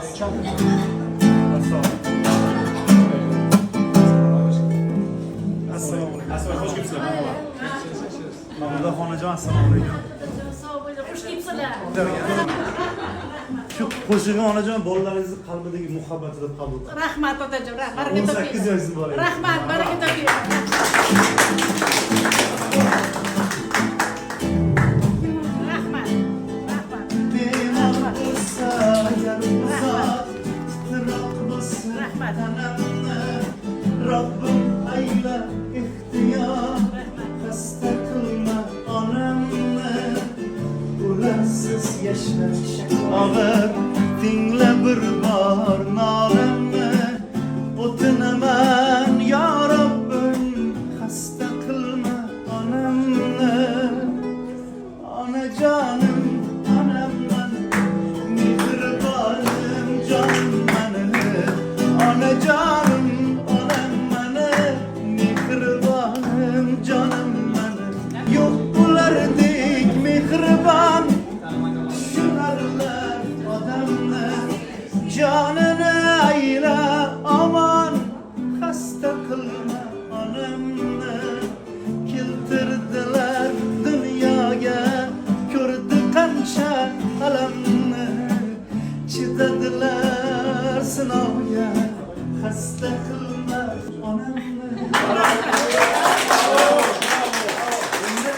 Hoş geldiniz. Mahmudlar xonajon, assalomu alaykum. Xush kelibsizlar. Shu qo'shig'im onajon bolalaringizni qalbidagi muhabbat deb qabul qiling. Rahmat otajon, baraka toping. 18 yoshingiz bor. Rahmat, baraka toping. Rahmat. Rahmat. Bemor bo'lsa yarim soat titroq bo'lsin tanamni Robbim ayla ixtiyor xasta qilma onamni ularsiz yashash og'ir tingla bir bor nolimni o'tinaman yo Robbim xasta qilma onamni onajonim onamman mehribonim jonman onajonim onamman mehribonim jonimman yo'q bulardek mehribon tushunarlar odamni jonini ayla omon xasta qilma onamni keltirdilar dunyoga ko'rdi qancha alamni chidadilar sinovga xasta qilma onamni endi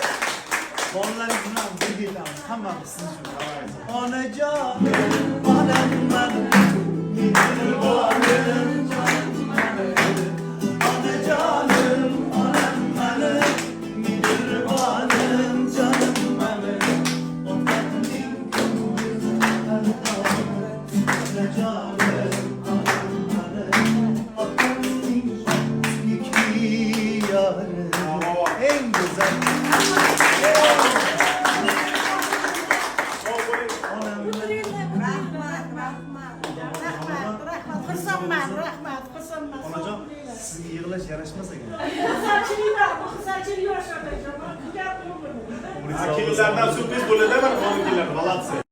bolalaringiz bilan birga aytamiz hammamiz siz uchun onajonim onamman mehribonim jonimman onajonim onamman mehribonim jonimman otamning ko'ngli onajonim onamman otamning suyukli yori eng go'zal onajon sizga yig'lash yarashmas ekan. Xursandchilik yosh otajon. Akillardan sürpriz bo'ladi, men qonunchilar, молодцы.